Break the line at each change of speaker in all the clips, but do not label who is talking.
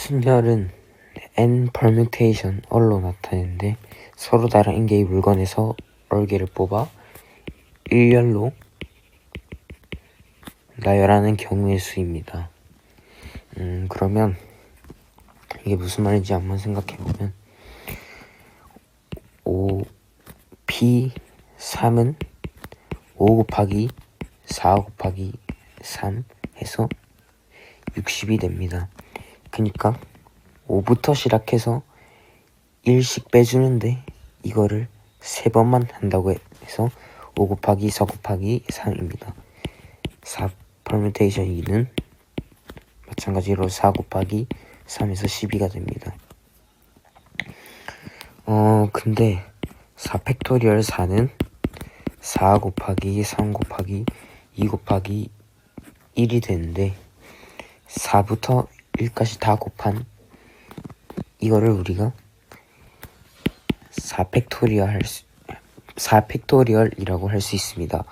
순열은 n permutation 얼로 나타내는데 서로 다른 n개의 물건에서 얼개를 뽑아 일렬로 나열하는 경우의 수입니다. 그러면 이게 무슨 말인지 한번 생각해보면 P3은 5 곱하기 4 곱하기 3 해서 60이 됩니다. 그러니까 5부터 시작해서 1씩 빼주는데 이거를 3번만 한다고 해서 5 곱하기 4 곱하기 3입니다. 4 퍼뮤테이션 2는 마찬가지로 4 곱하기 3에서 12가 됩니다. 근데 4 팩토리얼 4는 4 곱하기 3 곱하기 2 곱하기 1이 되는데 4부터 1까지 다 곱한 이거를 우리가 4 팩토리얼이라고 할 수 있습니다.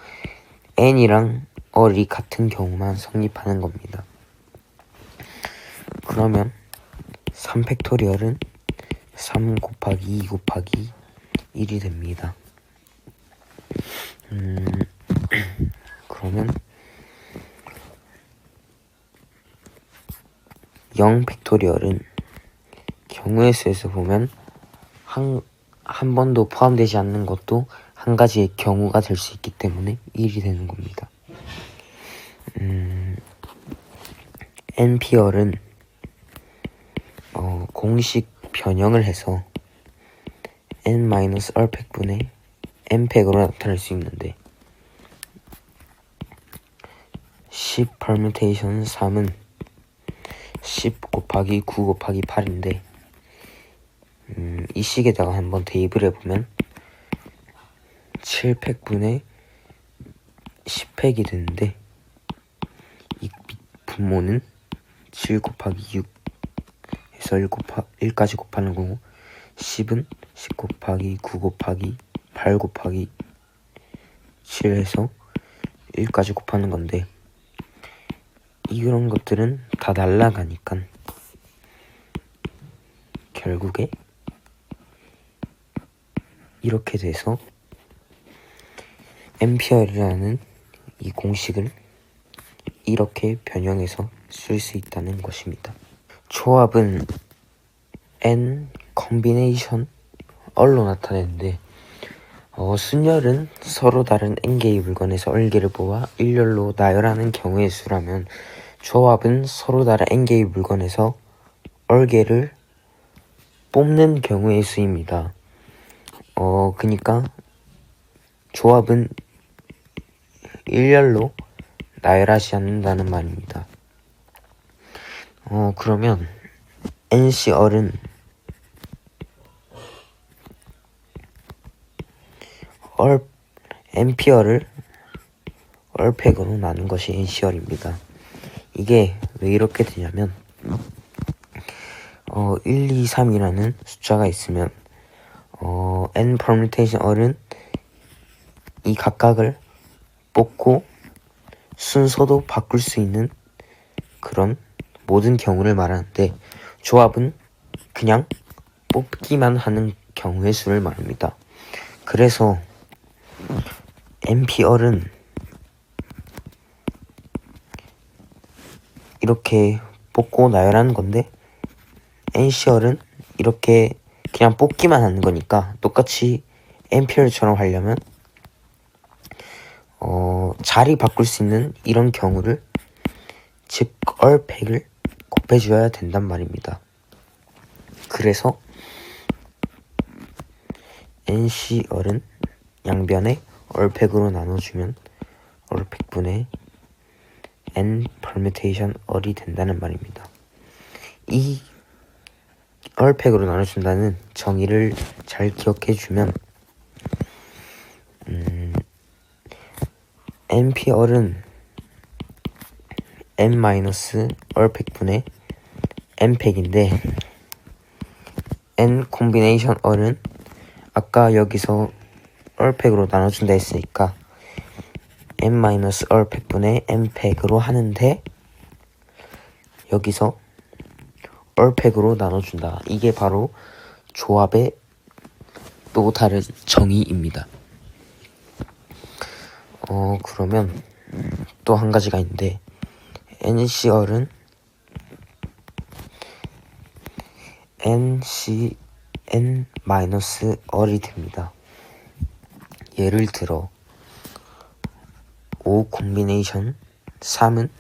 n이랑 얼이 같은 경우만 성립하는 겁니다. 그러면 3 팩토리얼은 3 곱하기 2 곱하기 1이 됩니다. 그러면 0 팩토리얼은 경우의 수에서 보면 한 번도 포함되지 않는 것도 한 가지의 경우가 될 수 있기 때문에 1이 되는 겁니다. np열은 공식 변형을 해서 n-얼팩분의 n팩으로 나타낼 수 있는데 10 permutation 3은 10 곱하기 9 곱하기 8인데 이 식에다가 한번 대입을 해보면 7팩분의 10팩이 되는데 이 분모는 7 곱하기 6 해서 1까지 곱하는 거고 10은 10 곱하기 9 곱하기 8 곱하기 7 해서 1까지 곱하는 건데 이런 것들은 다 날라가니까 결국에 이렇게 돼서 앰피어라는 이 공식을 이렇게 변형해서 쓸 수 있다는 것입니다. 조합은 n 컨비네이션 얼로 나타내는데 순열은 서로 다른 n개의 물건에서 얼개를 뽑아 일렬로 나열하는 경우의 수라면 조합은 서로 다른 n개의 물건에서 얼개를 뽑는 경우의 수입니다. 그니까 조합은 일렬로 나열하지 않는다는 말입니다. 그러면 NC얼은 np열을 얼팩으로 나눈 것이 NC열입니다. 이게 왜 이렇게 되냐면 1, 2, 3이라는 숫자가 있으면 n permutation 얼은 이 각각을 뽑고 순서도 바꿀 수 있는 그런 모든 경우를 말하는데 조합은 그냥 뽑기만 하는 경우의 수를 말합니다. 그래서 np얼은 이렇게 뽑고 나열하는 건데 nc얼은 이렇게 그냥 뽑기만 하는 거니까 똑같이 np열처럼 하려면 자리 바꿀 수 있는 이런 경우를 즉 얼팩을 곱해줘야 된단 말입니다. 그래서 NC얼은 양변에 얼팩으로 나눠주면 얼팩분의 n permutation 얼이 된다는 말입니다. 이 얼팩으로 나눠준다는 정의를 잘 기억해주면 np얼은 n-얼팩분의 n팩인데 n 콤비네이션 얼은 아까 여기서 얼팩으로 나눠준다 했으니까 n-얼팩분의 n팩으로 하는데 여기서 얼팩으로 나눠준다. 이게 바로 조합의 또 다른 정의입니다. 그러면 또 한 가지가 있는데 NC얼은 NCN-얼이 됩니다. 예를 들어 5 콤비네이션 3은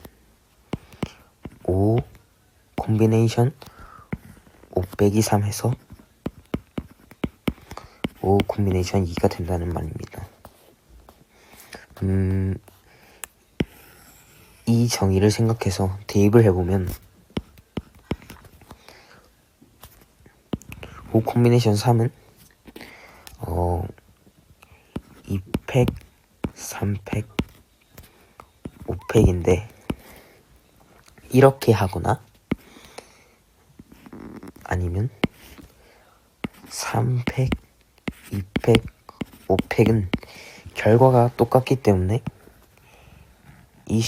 5 콤비네이션 5 빼기 3 해서 5 콤비네이션 2가 된다는 말입니다. 이 정의를 생각해서 대입을 해보면 5 콤비네이션 3은 2팩, 3팩, 5팩인데 이렇게 하거나 아니면 3팩, 2팩, 5팩은 결과가 똑같기 때문에 이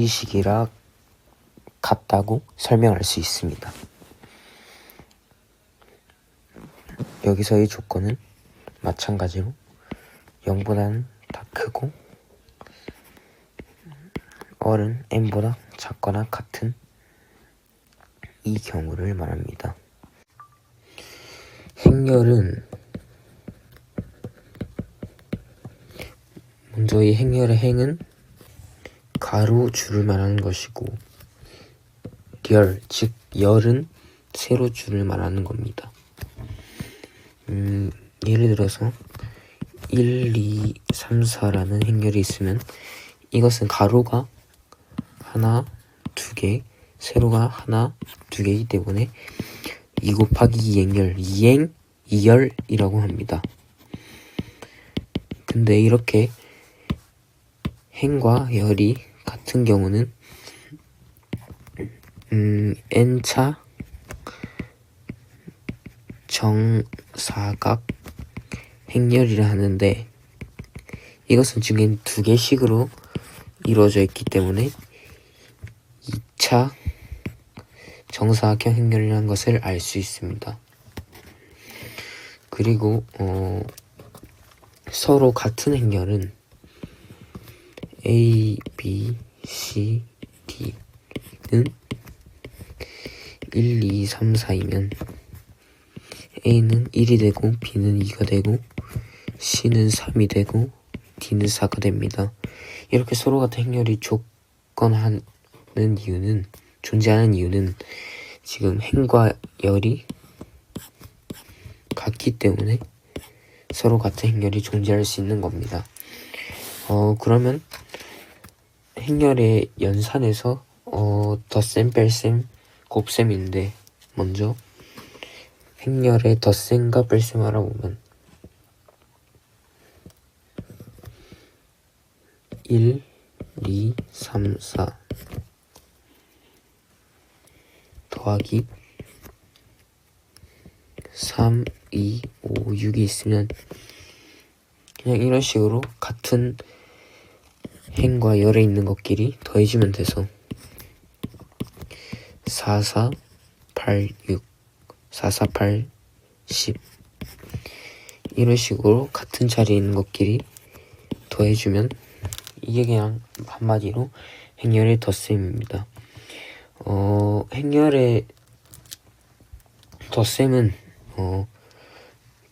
식이라 같다고 설명할 수 있습니다. 여기서의 조건은 마찬가지로 0보다는 다 크고 얼은 n보다 작거나 같은 이 경우를 말합니다. 행렬은 먼저 이 행렬의 행은 가로 줄을 말하는 것이고 열, 즉 열은 세로 줄을 말하는 겁니다. 예를 들어서 1, 2, 3, 4라는 행렬이 있으면 이것은 가로가 하나, 두 개, 세로가 하나, 두 개이기 때문에 2 곱하기 2 행렬, 2행, 2열이라고 합니다. 근데 이렇게 행과 열이 같은 경우는 n차 정사각 행렬이라 하는데 이것은 지금 두 개씩으로 이루어져 있기 때문에 2차 정사각형 행렬이라는 것을 알 수 있습니다. 그리고 서로 같은 행렬은 A, B, C, D는 1, 2, 3, 4이면 A는 1이 되고 B는 2가 되고 C는 3이 되고 D는 4가 됩니다. 이렇게 서로 같은 행렬이 존재하는 이유는 지금 행과 열이 같기 때문에 서로 같은 행렬이 존재할 수 있는 겁니다. 그러면 행렬의 연산에서 덧셈, 뺄셈, 곱셈인데 먼저 행렬의 덧셈과 뺄셈 알아보면 1, 2, 3, 4 더하기 3, 2, 5, 6이 있으면 그냥 이런 식으로 같은 행과 열에 있는 것끼리 더해주면 돼서 4, 4, 8, 6 4, 4, 8, 10 이런 식으로 같은 자리에 있는 것끼리 더해주면 이게 그냥 한마디로 행렬의 덧셈입니다. 행렬의 덧셈은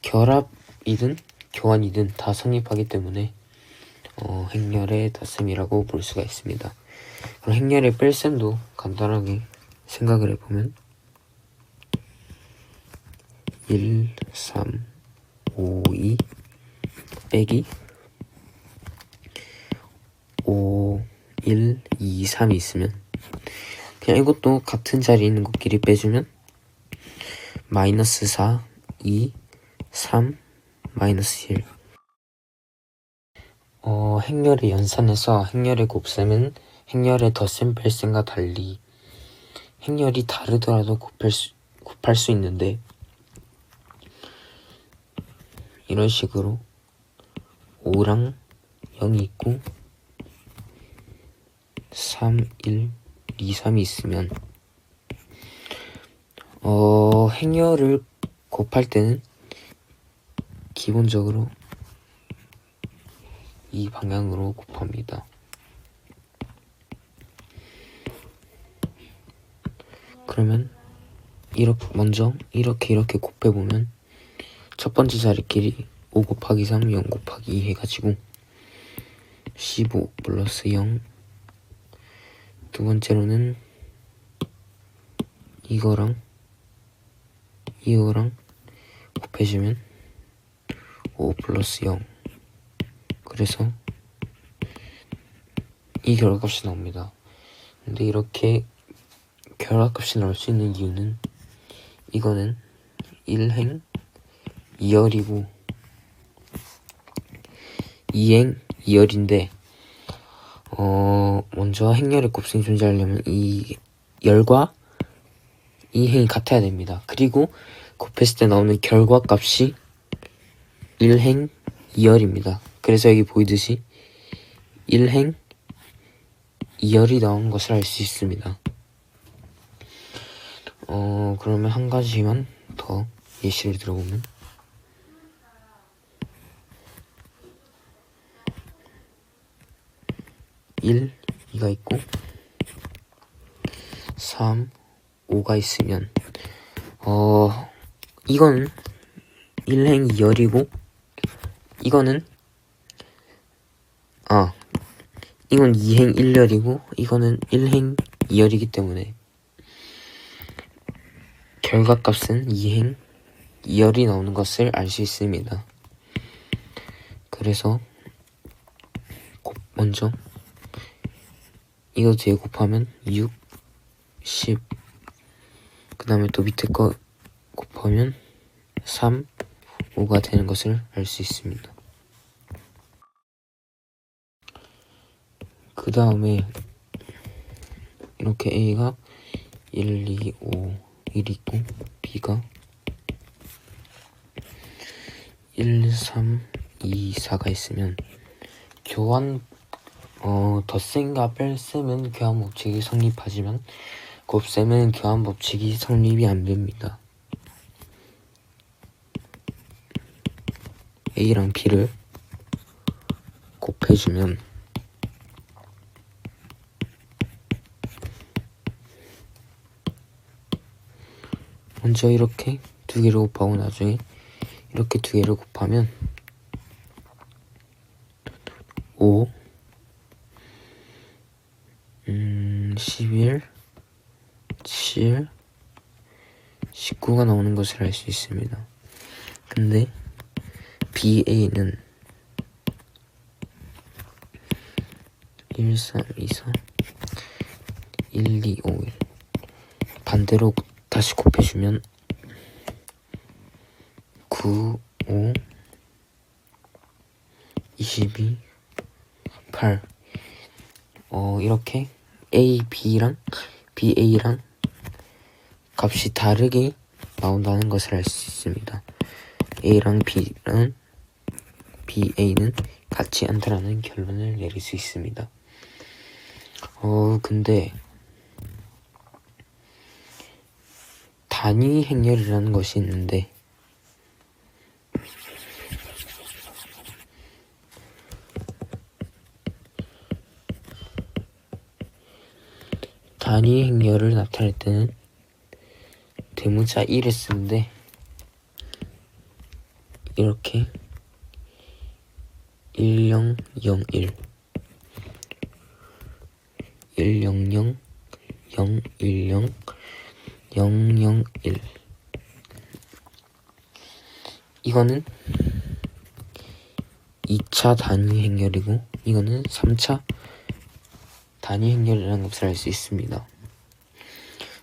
결합이든 교환이든 다 성립하기 때문에 행렬의 덧셈이라고 볼 수가 있습니다. 그럼 행렬의 뺄셈도 간단하게 생각을 해보면 1, 3, 5, 2 빼기 5, 1, 2, 3이 있으면 그냥 이것도 같은 자리에 있는 것끼리 빼주면 마이너스 4, 2, 3, 마이너스 1 행렬의 연산에서 행렬의 곱셈은 행렬의 덧셈, 뺄셈과 달리 행렬이 다르더라도 곱할 수 있는데 이런 식으로 5랑 0이 있고 3, 1, 2, 3이 있으면 행렬을 곱할 때는 기본적으로 이 방향으로 곱합니다. 그러면 먼저 이렇게 곱해보면 첫 번째 자리끼리 5 곱하기 3, 0 곱하기 2 해가지고 15 플러스 0. 두 번째로는 이거랑 곱해주면 5 플러스 0. 그래서 이 결과값이 나옵니다. 근데 이렇게 결과값이 나올 수 있는 이유는 이거는 1행 2열이고 2행 2열인데 먼저 행렬의 곱셈이 존재하려면 이 열과 이 행이 같아야 됩니다. 그리고 곱했을 때 나오는 결과값이 1행 2열입니다. 그래서 여기 보이듯이 1행 2열이 나온 것을 알 수 있습니다. 그러면 한 가지만 더 예시를 들어보면 (1) 2가 있고 3, 5가 있으면 이거는 1행 2열이고 이건 2행 1열이고 이거는 1행 2열이기 때문에 결과값은 2행 2열이 나오는 것을 알 수 있습니다. 그래서 먼저 이거 뒤에 곱하면 6, 10. 그 다음에 또 밑에 거 곱하면 3, 5가 되는 것을 알 수 있습니다. 그 다음에 이렇게 A가 1, 2, 5, 1 있고 B가 1, 3, 2, 4가 있으면 덧셈과 뺄셈은 교환 법칙이 성립하지만 곱셈은 교환 법칙이 성립이 안 됩니다. A랑 B를 곱해주면 먼저 이렇게 두 개를 곱하고 나중에 이렇게 두 개를 곱하면 5, 11, 7, 19가 나오는 것을 알 수 있습니다. 근데 BA는 1, 3, 2, 4, 1, 2, 5, 1 반대로 다시 곱해주면 9, 5, 22, 8 이렇게 A, B랑 BA랑 값이 다르게 나온다는 것을 알 수 있습니다. A랑 B랑 BA는 같지 않다라는 결론을 내릴 수 있습니다. 근데 단위 행렬이라는 것이 있는데 단위 행렬을 나타낼 때는 대문자 1을 쓰는데 이렇게 1001 100 010 001 이거는 2차 단위 행렬이고 이거는 3차 단위 행렬이라는 것을 알 수 있습니다.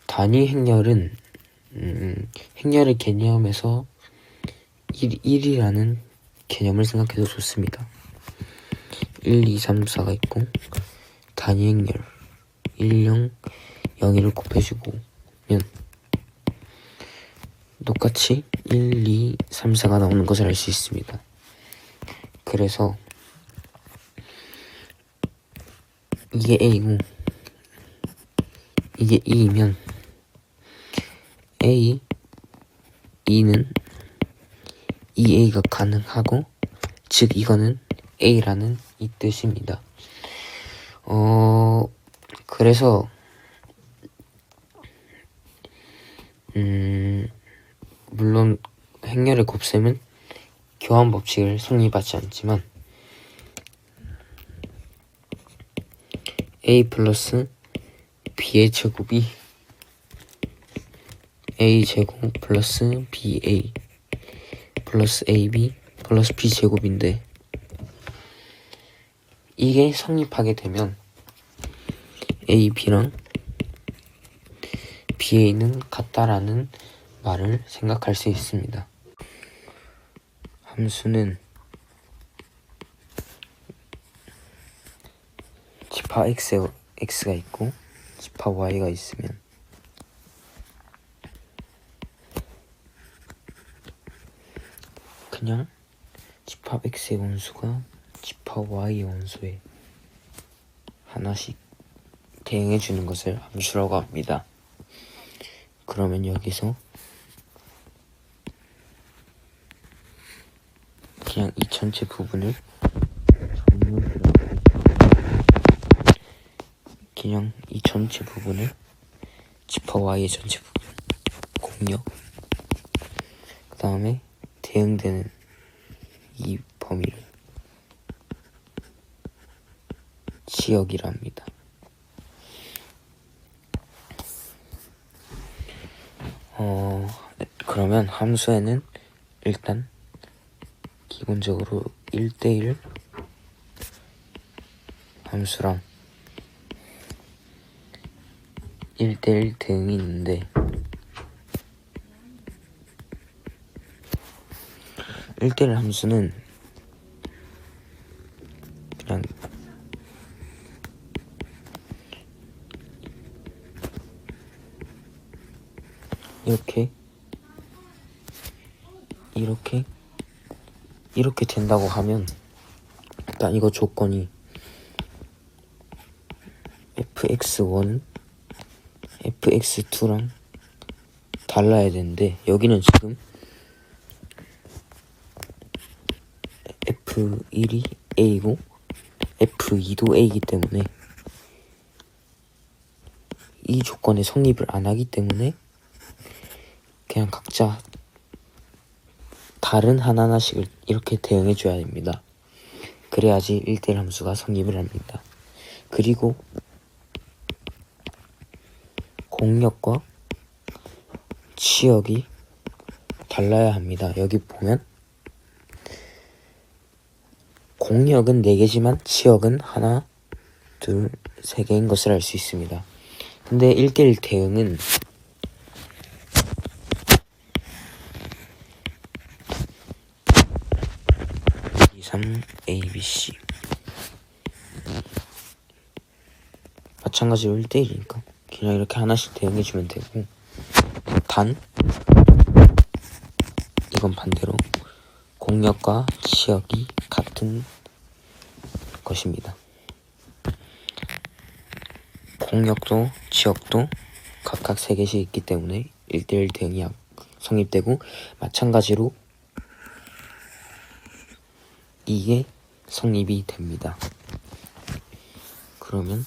단위 행렬은 행렬의 개념에서 1이라는 개념을 생각해도 좋습니다. 1, 2, 3, 4가 있고 단위 행렬 1, 0, 0, 1을 곱해주고 똑같이 1, 2, 3, 4가 나오는 것을 알 수 있습니다. 그래서 이게 A고 이게 2이면 E는 2A가 가능하고, 즉 이거는 A라는 이 뜻입니다. 그래서 물론 행렬의 곱셈은 교환 법칙을 성립하지 않지만 A 플러스 B의 제곱이 A 제곱 플러스 BA 플러스 AB 플러스 B 제곱인데, 이게 성립하게 되면 AB랑 BA는 같다라는 말을 생각할 수 있습니다. 함수는 지파 x가 있고 지파 y가 있으면 그냥 지파 x의 원수가 지파 y의 원소에 하나씩 대응해주는 것을 함수라고 합니다. 그러면 여기서 그냥 이 전체 부분을 지파 y의 전체 부분 공역, 그 다음에 대응되는 이 범위를 지역이라 합니다. 그러면 함수에는 일단 기본적으로 1대1 함수랑 1대1 대응이 있는데, 1대1 함수는 그냥 이렇게 된다고 하면 일단 이거 조건이 fx1은 fx2랑 달라야 되는데, 여기는 지금 f1이 a고 f2도 a이기 때문에 이 조건에 성립을 안 하기 때문에 그냥 각자 다른 하나하나씩을 이렇게 대응해 줘야 됩니다. 그래야지 1대1 함수가 성립을 합니다. 그리고 공역과 치역이 달라야 합니다. 여기 보면 공역은 4개지만 치역은 하나, 둘, 3개인 것을 알 수 있습니다. 근데 1대1 대응은 3, A, B, C 마찬가지로 1대1이니까 그냥 이렇게 하나씩 대응해주면 되고, 단 이건 반대로 공역과 치역이 같은 것입니다. 공역도 치역도 각각 3개씩 있기 때문에 1대1 대응이 성립되고, 마찬가지로 이게 성립이 됩니다. 그러면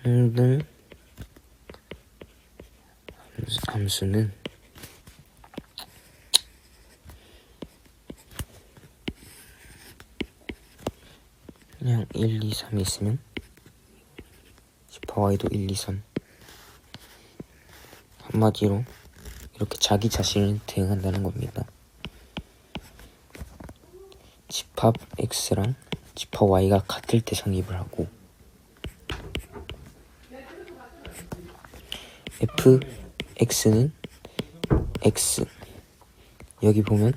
항등 함수는 그냥 1, 2, 3이 있으면 지파 y도 1, 2, 3, 한마디로 이렇게 자기 자신을 대응한다는 겁니다. 집합 x랑 집합 y가 같을 때 성립을 하고, fx는 x, 여기 보면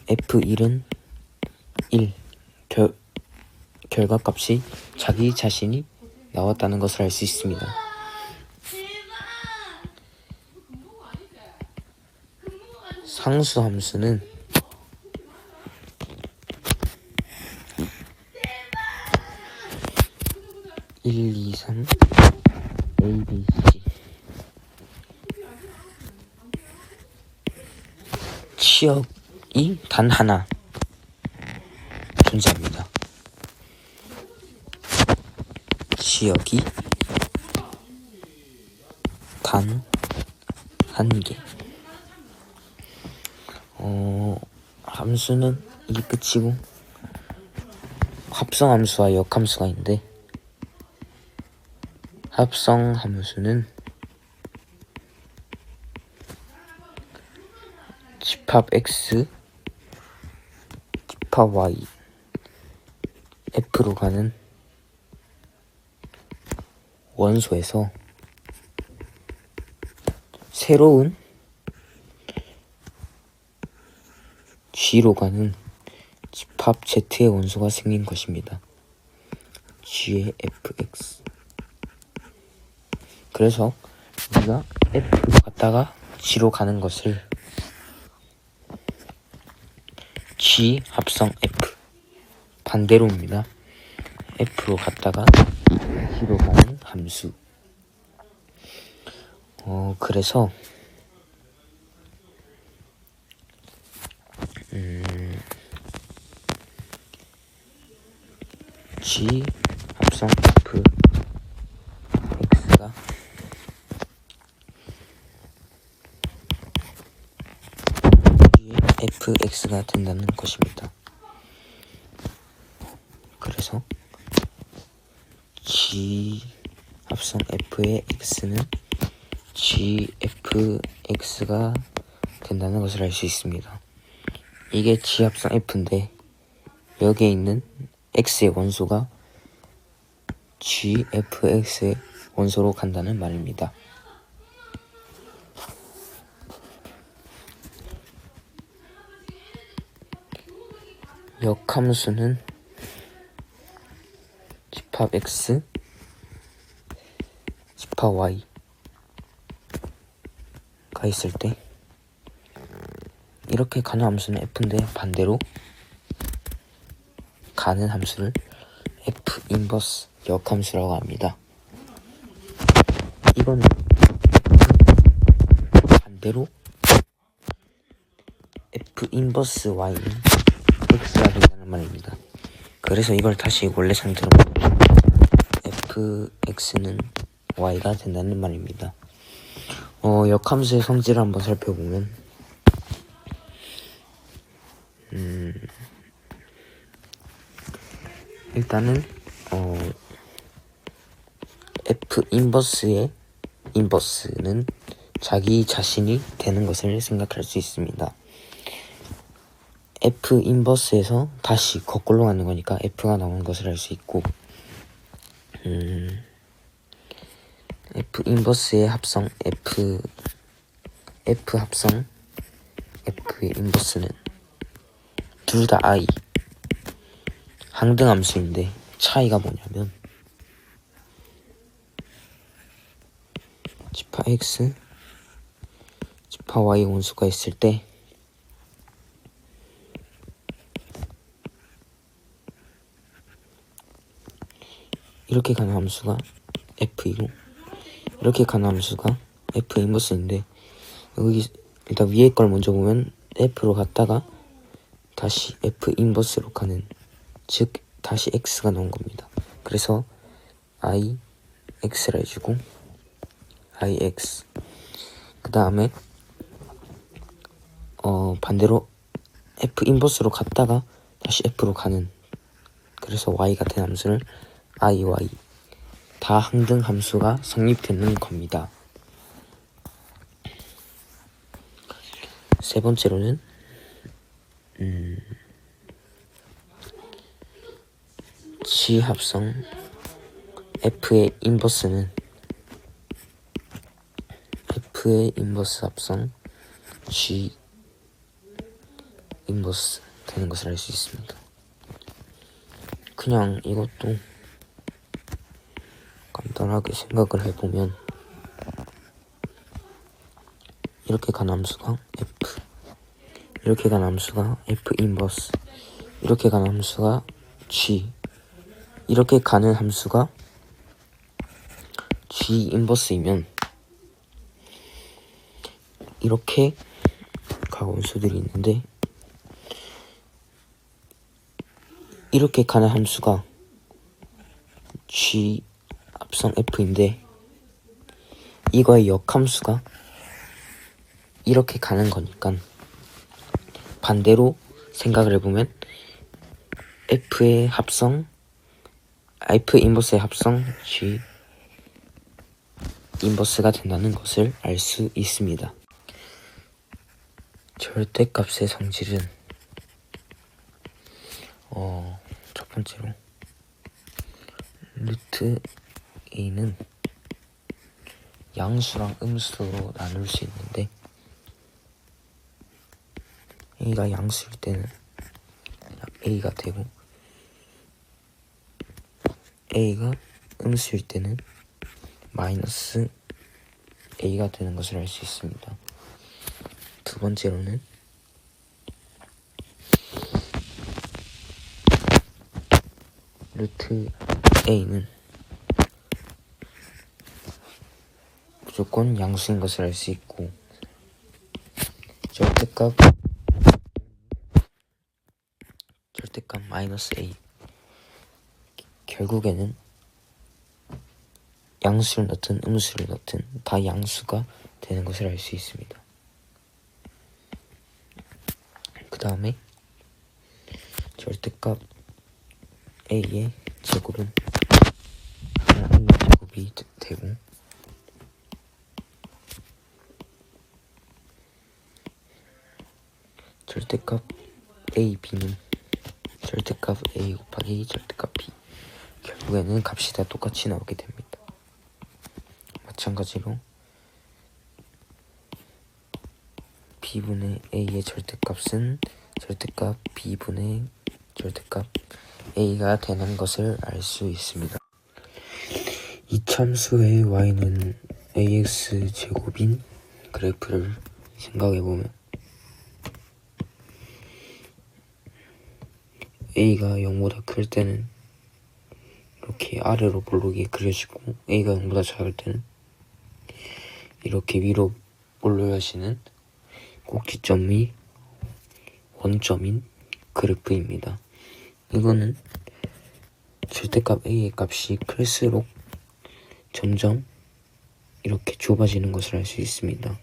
f1은 1, 결과값이 자기 자신이 나왔다는 것을 알 수 있습니다. 상수 함수는 1, 2, 3 A, B, C 치역이 단 하나 존재합니다. 치역이 단 한 개. 함수는 이게 끝이고 합성함수와 역함수가 있는데 합성함수는 집합 x, 집합 y, f로 가는 원소에서 새로운 g로 가는 집합 z의 원소가 생긴 것입니다. g의 fx. 그래서 우리가 f로 갔다가 g로 가는 것을 g 합성 f 반대로입니다. f로 갔다가 g로 가는 함수. 그래서 g 합성 f x가 fx가 된다는 것입니다. 그래서 g 합성 f의 x는 gfx가 된다는 것을 알 수 있습니다. 이게 g 합성 f인데 여기에 있는 x의 원소가 gfx의 원소로 간다는 말입니다. 역함수는 집합 x, 집합 y가 있을 때 이렇게 가는 함수는 f인데 반대로 가는 함수를 f 인버스 역함수라고 합니다. 이건 반대로 f 인버스 y는 x가 된다는 말입니다. 그래서 이걸 다시 원래 상태로 fx는 y가 된다는 말입니다. 역함수의 성질을 한번 살펴보면 일단은 f 인버스의 인버스는 자기 자신이 되는 것을 생각할 수 있습니다. f 인버스에서 다시 거꾸로 가는 거니까 f가 나오는 것을 알 수 있고 f 인버스의 합성 f 합성 f의 인버스는 둘 다 i 항등함수인데 차이가 뭐냐면 집합 x, 집합 y 원소가 있을 때 이렇게 가는 함수가 f이고 이렇게 가는 함수가 f 인버스인데 여기 일단 위에 걸 먼저 보면 f로 갔다가 다시 f 인버스로 가는 즉 다시 x가 나온 겁니다. 그래서 i x라 해주고 ix 그 다음에 반대로 f 인버스로 갔다가 다시 f로 가는 그래서 y가 된 함수를 iy 다 항등 함수가 성립되는 겁니다. 세 번째로는 g 합성 f의 인버스는 f의 인버스 합성 g 인버스 되는 것을 알 수 있습니다. 그냥 이것도 간단하게 생각을 해보면 이렇게 가는 함수가 f 이렇게 가는 함수가 f 인버스 이렇게 가는 함수가 g 이렇게 가는 함수가 G 인버스이면 이렇게 가까운 수들이 있는데 이렇게 가는 함수가 G 합성 F인데 이거의 역함수가 이렇게 가는 거니까 반대로 생각을 해보면 F의 합성 F 인버스의 합성 G 인버스가 된다는 것을 알 수 있습니다. 절대값의 성질은 첫 번째로 루트 a는 양수랑 음수로 나눌 수 있는데 a가 양수일 때는 a가 되고 a가 음수일 때는 마이너스 a가 되는 것을 알 수 있습니다. 두 번째로는 루트 a는 무조건 양수인 것을 알 수 있고 절대값 마이너스 a 결국에는 양수를 넣든 음수를 넣든 다 양수가 되는 것을 알 수 있습니다. 그 다음에 절대값 a의 제곱은 a 제곱이 되고 절대값 a, b는 절대값 a 곱하기 절대값 b 결국에는 값이 다 똑같이 나오게 됩니다. 마찬가지로 b분의 a의 절대값은 절대값 b분의 절대값 a가 되는 것을 알 수 있습니다. 이참수의 y는 ax 제곱인 그래프를 생각해보면 a가 0보다 클 때는 이렇게 아래로 볼록이 그려지고 a가 0보다 작을 때는 이렇게 위로 올라가시는 꼭지점이 원점인 그래프입니다. 이거는 절대값 a의 값이 클수록 점점 이렇게 좁아지는 것을 알 수 있습니다.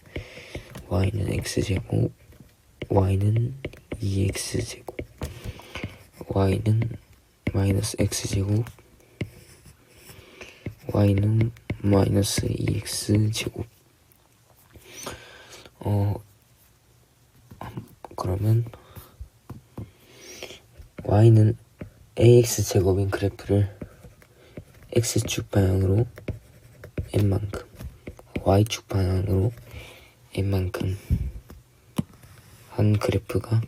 y는 x제곱, y는 2x제곱, y는 마이너스 x제곱, y는 마이너스 2x제곱. 그러면 y는 ax제곱인 그래프를 x축 방향으로 n만큼, y축 방향으로 n만큼 한 그래프가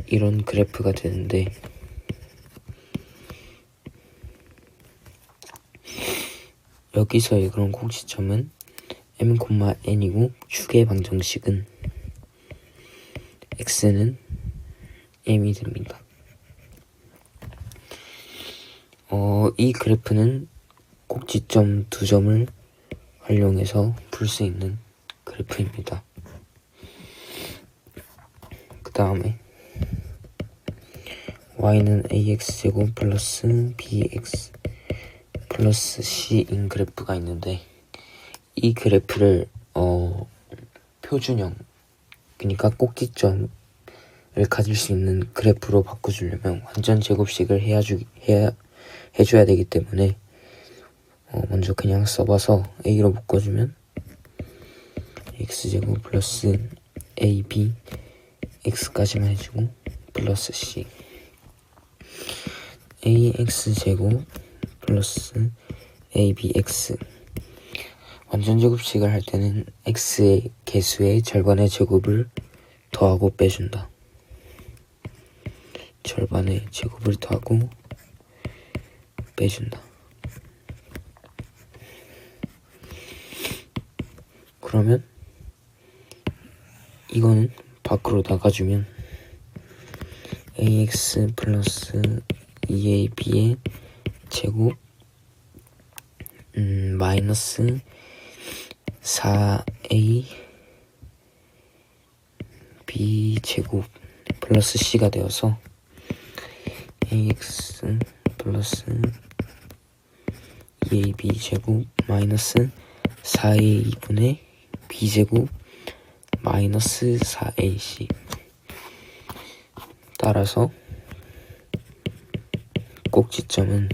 이런 그래프가 되는데 여기서의 그런 꼭지점은 m, n이고 축의 방정식은 x는 m이 됩니다. 이 그래프는 꼭지점 두 점을 활용해서 풀 수 있는 그래프입니다. 그 다음에 y는 ax제곱 플러스 bx 플러스 c인 그래프가 있는데 이 그래프를 표준형 그러니까 꼭지점을 가질 수 있는 그래프로 바꿔주려면 완전 제곱식을 해줘야 되기 때문에 먼저 그냥 써봐서 a로 묶어주면 x제곱 플러스 ab x까지만 해주고 플러스 c ax제곱 플러스 abx 완전 제곱식을 할 때는 x의 개수의 절반의 제곱을 더하고 빼준다. 절반의 제곱을 더하고 빼준다. 그러면 이거는 밖으로 나가주면 ax 플러스 2ab의 제곱 마이너스 4a b 제곱 플러스 c가 되어서 ax 플러스 2ab 제곱 마이너스 4a분의 b 제곱 마이너스 4ac. 따라서 꼭지점은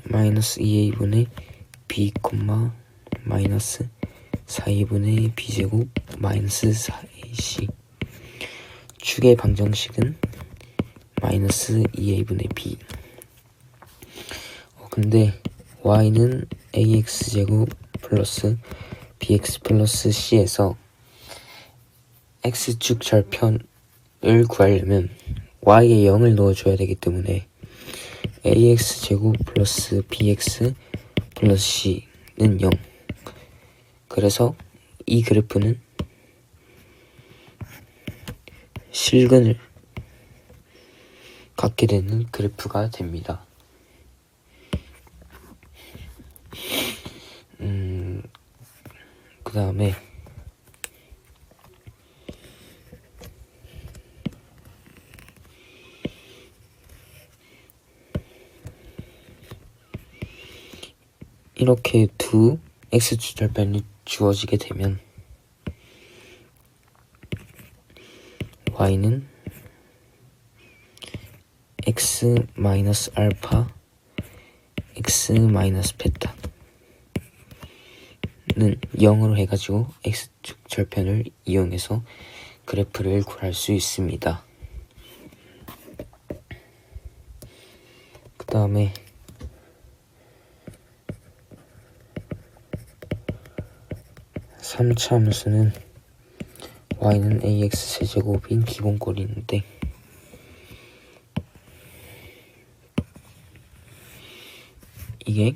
마이너스 2a분의 b, 마이너스 4a분의 b제곱 마이너스 4ac. 축의 방정식은 마이너스 2a분의 b. 근데 y는 ax제곱 플러스 bx 플러스 c에서 x축 절편을 구하려면 y에 0을 넣어줘야 되기 때문에 ax제곱 플러스 bx 플러스 c는 0. 그래서 이 그래프는 실근을 갖게 되는 그래프가 됩니다. 그 다음에 이렇게 두 x축 절편이 주어지게 되면 y는 x 마이너스 알파 x 마이너스 베타는 0으로 해가지고 x축 절편을 이용해서 그래프를 구할 수 있습니다. 그 다음에 삼차 함수는 y는 ax 세제곱인 기본꼴이 있는데 이게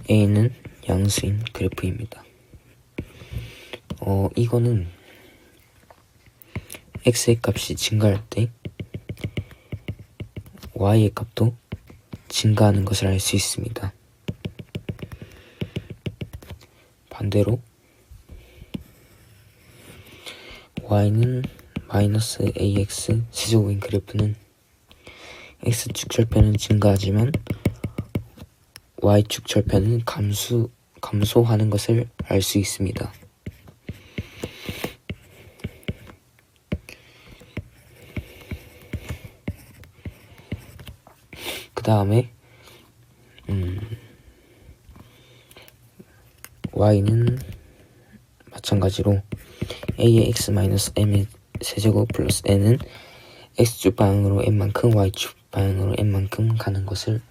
a는 양수인 그래프입니다. 이거는 x의 값이 증가할 때 y의 값도 증가하는 것을 알 수 있습니다. 반대로 y는 마이너스 ax 세제곱인 그래프는 x축 절편은 증가하지만 y축 절편은 감소하는 것을 알 수 있습니다. 그 다음에 y는 마찬가지로 a의 x-m의 세제곱 플러스 n은 x축 방향으로 n만큼 y축 방향으로 n만큼 가는 것을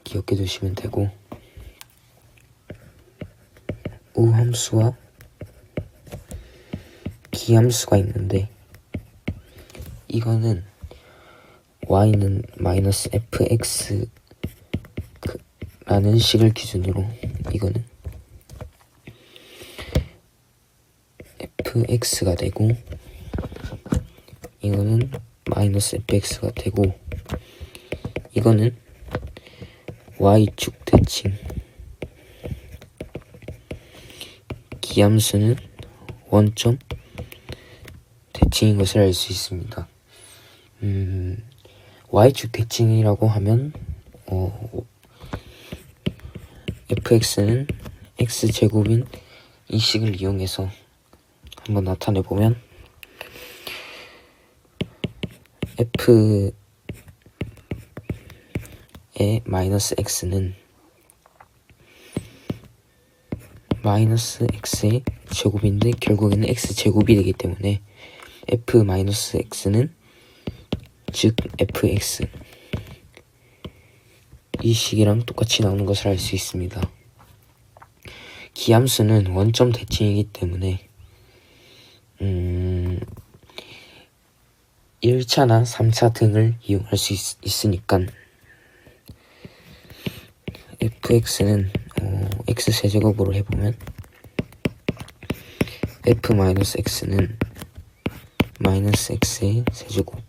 기억해 두시면 되고, 우함수와 기함수가 있는데 이거는 y는 마이너스 fx 라는 식을 기준으로 이거는 fx가 되고 이거는 마이너스 fx가 되고 이거는 y축 대칭, 기함수는 원점 대칭인 것을 알 수 있습니다. y축 대칭이라고 하면 fx는 x제곱인 이 식을 이용해서 한번 나타내보면 f의 마이너스 x는 마이너스 x의 제곱인데 결국에는 x제곱이 되기 때문에 f 마이너스 x는 즉 fx 이 식이랑 똑같이 나오는 것을 알 수 있습니다. 기함수는 원점 대칭이기 때문에 1차나 3차 등을 이용할 수 있으니까 fx는 x세제곱으로 해보면 f-x는 마이너스 x의 세제곱,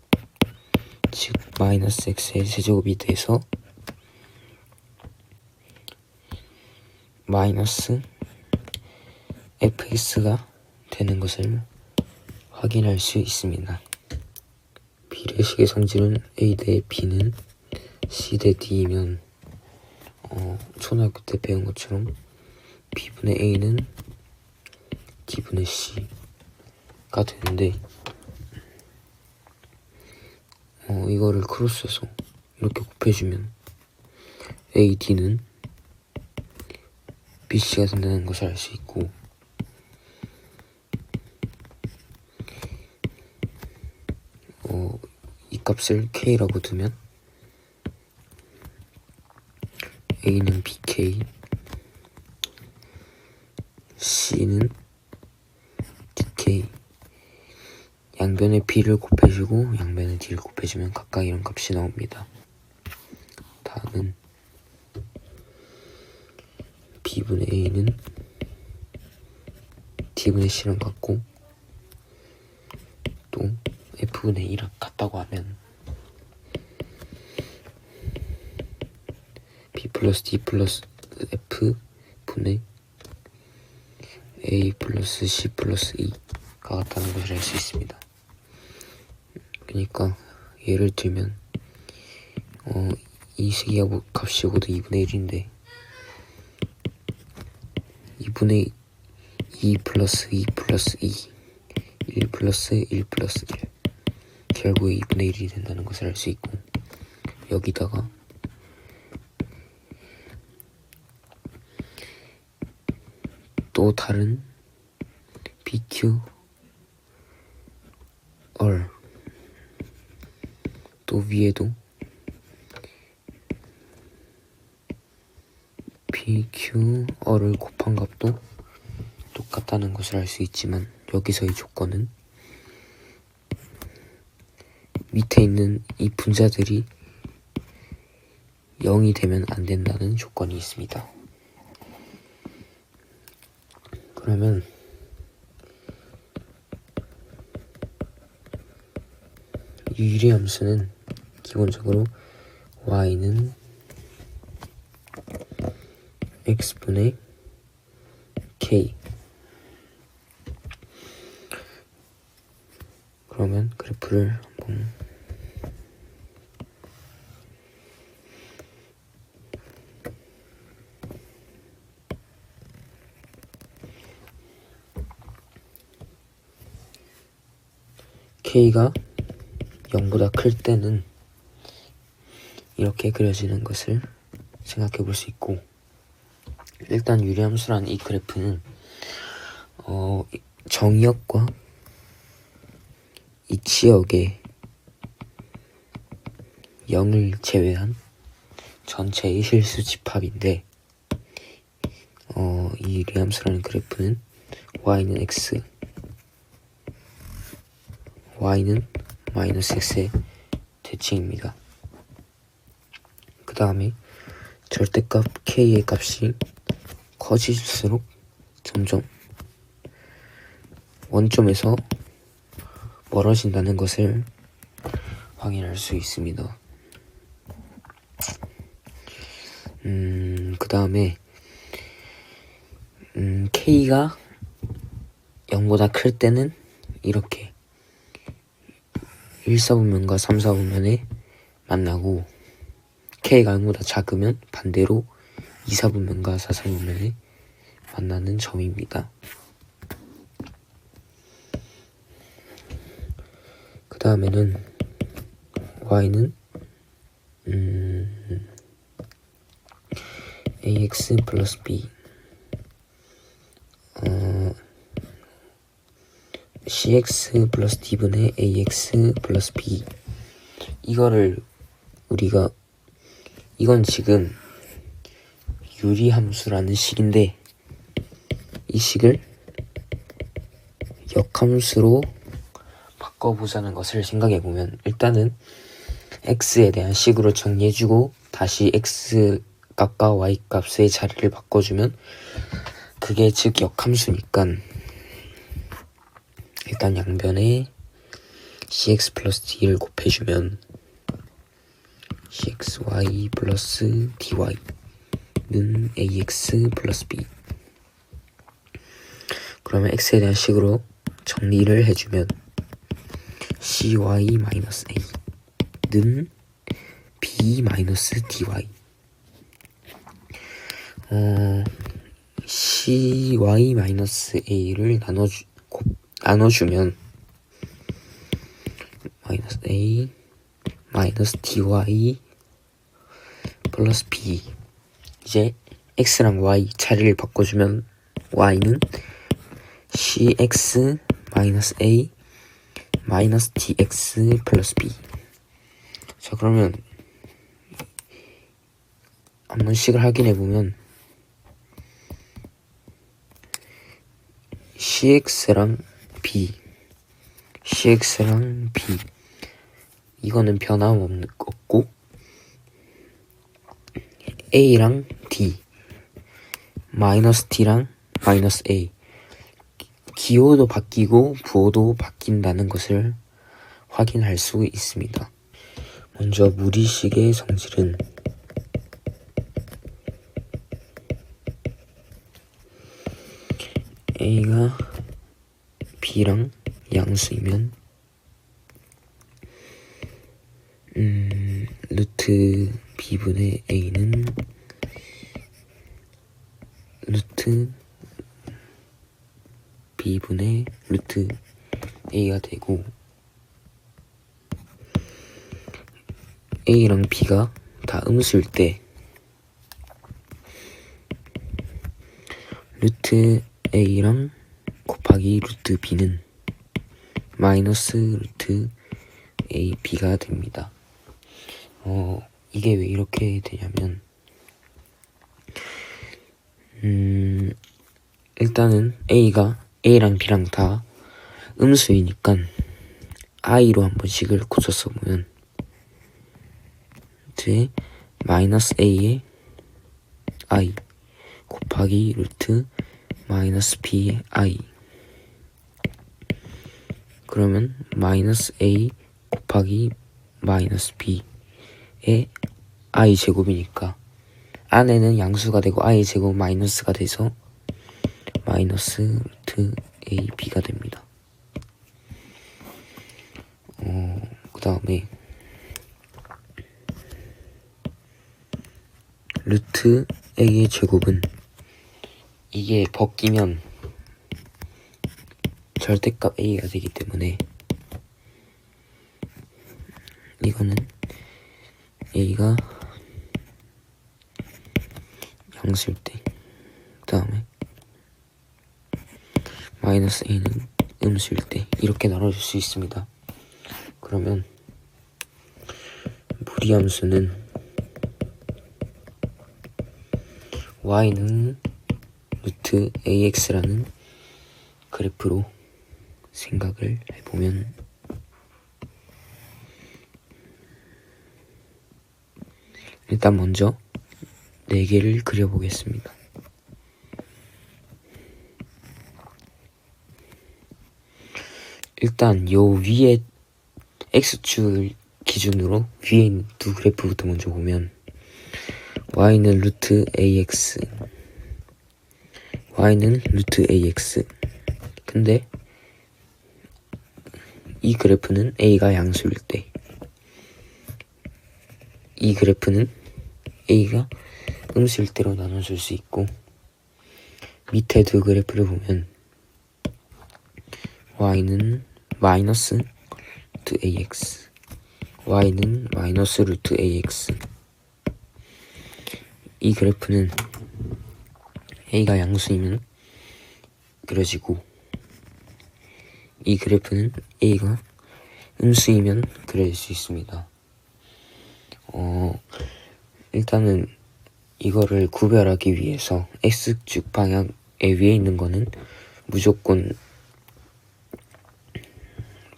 즉 마이너스 x의 세제곱이 돼서 마이너스 fx가 되는 것을 확인할 수 있습니다. 비례식의 성질은 a 대 b는 c 대 d이면 초등학교 때 배운 것처럼 b분의 a는 d분의 c가 되는데 이거를 크로스해서 이렇게 곱해주면 AD는 BC가 된다는 것을 알 수 있고, 이 값을 K라고 두면 A는 BK, C는 DK, 양변에 B를 곱해주고 양변에 D를 곱해주면 각각 이런 값이 나옵니다. 다음은 B분의 A는 D분의 C랑 같고 또 F분의 E랑 같다고 하면 B 플러스 D 플러스 F분의 A 플러스 C 플러스 E가 같다는 것을 알 수 있습니다. 그러니까 예를 들면 이 식이 값이 모두 2분의 1인데 2분의 2 플러스 2 플러스 2 1 플러스 1 플러스 1 결국에 2분의 1이 된다는 것을 알 수 있고, 여기다가 또 다른 BQ 얼 또 위에도 BQ 얼을 곱한 값도 똑같다는 것을 알 수 있지만, 여기서의 조건은 밑에 있는 이 분자들이 0이 되면 안 된다는 조건이 있습니다. 그러면 유리 함수는 기본적으로 y는 x분의 k, 그러면 그래프를 한번 k가 0보다 클 때는 이렇게 그려지는 것을 생각해 볼 수 있고, 일단 유리함수란 이 그래프는 정의역과 이 지역에 0을 제외한 전체의 실수 집합인데, 이 유리함수라는 그래프는 y는 x, y는 마이너스 x의 대칭입니다. 그 다음에 절대값 k의 값이 커질수록 점점 원점에서 멀어진다는 것을 확인할 수 있습니다. 그 다음에 k가 0보다 클 때는 이렇게 1사분면과 3사분면에 만나고, k가 0보다 작으면 반대로 2사분면과 4사분면에 만나는 점입니다. 그 다음에는 y는 ax 플러스 b cx 플러스 d분의 ax 플러스 b, 이거를 우리가 이건 지금 유리함수라는 식인데 이 식을 역함수로 바꿔보자는 것을 생각해보면, 일단은 x에 대한 식으로 정리해주고 다시 x 값과 y 값의 자리를 바꿔주면 그게 즉 역함수니까 일단 양변에 cx 플러스 d를 곱해주면 cxy 플러스 dy는 ax 플러스 b. 그러면 x에 대한 식으로 정리를 해주면 cy 마이너스 a는 b 마이너스 dy. cy 마이너스 a를 나눠주면 마이너스 a 마이너스 dy 플러스 b. 이제 x랑 y 자리를 바꿔주면 y는 cx 마이너스 a 마이너스 dx 플러스 b. 자, 그러면 한번 식을 확인해보면 cx랑 b 이거는 변함없는 거고, a랑 d 마이너스 t랑 마이너스 a 기호도 바뀌고 부호도 바뀐다는 것을 확인할 수 있습니다. 먼저 무리식의 성질은 a가 b랑 양수이면 루트 b분의 a는 루트 b분의 루트 a가 되고, a랑 b가 다 음수일 때 루트 a랑 곱하기 루트 b는 마이너스 루트 a b가 됩니다. 이게 왜 이렇게 되냐면 일단은 a랑 b랑 다 음수이니까 i로 한번 식을 고쳐서 보면 마이너스 a의 i 곱하기 루트 마이너스 b의 i. 그러면 마이너스 a 곱하기 마이너스 b의 i 제곱이니까 안에는 양수가 되고 i 제곱 마이너스가 돼서 마이너스 루트 a b가 됩니다. 그 다음에 루트 a의 제곱은 이게 벗기면 절대값 a가 되기 때문에 이거는 a가 양수일 때, 그 다음에 마이너스 a는 음수일 때 이렇게 나눠줄 수 있습니다. 그러면 무리함수는 y는 루트 ax라는 그래프로 생각을 해보면 일단 먼저 4개를 그려보겠습니다. 일단 요 위에 x축을 기준으로 위에 있는 두 그래프부터 먼저 보면 y는 루트 ax 근데 이 그래프는 a가 양수일 때, 이 그래프는 a가 음수일 때로 나눠줄 수 있고, 밑에 두 그래프를 보면 y는 마이너스 루트 ax y는 마이너스 루트 ax. 이 그래프는 a가 양수이면 그려지고, 이 그래프는 a가 음수이면 그려질 수 있습니다. 일단은 이거를 구별하기 위해서 x축 방향에 위에 있는 거는 무조건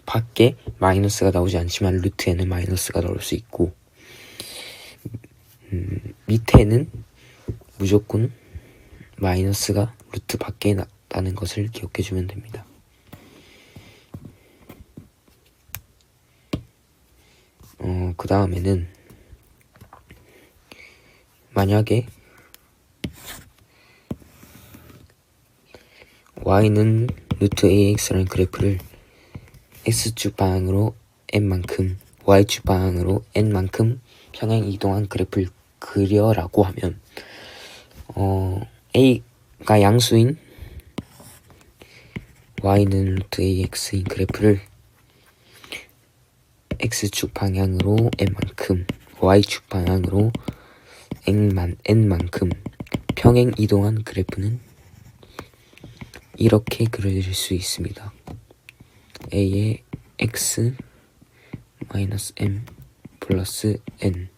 밖에 마이너스가 나오지 않지만 루트에는 마이너스가 나올 수 있고, 밑에는 무조건 마이너스가 루트 밖에 나는 것을 기억해주면 됩니다. 그 다음에는 만약에 y는 루트 ax라는 그래프를 x축 방향으로 n만큼 y축 방향으로 n만큼 평행 이동한 그래프를 그려라고 하면 a가 양수인 y는 루트 ax인 그래프를 x축 방향으로 n만큼 y축 방향으로 n만큼 평행 이동한 그래프는 이렇게 그릴 수 있습니다. a의 x 마이너스 m 플러스 n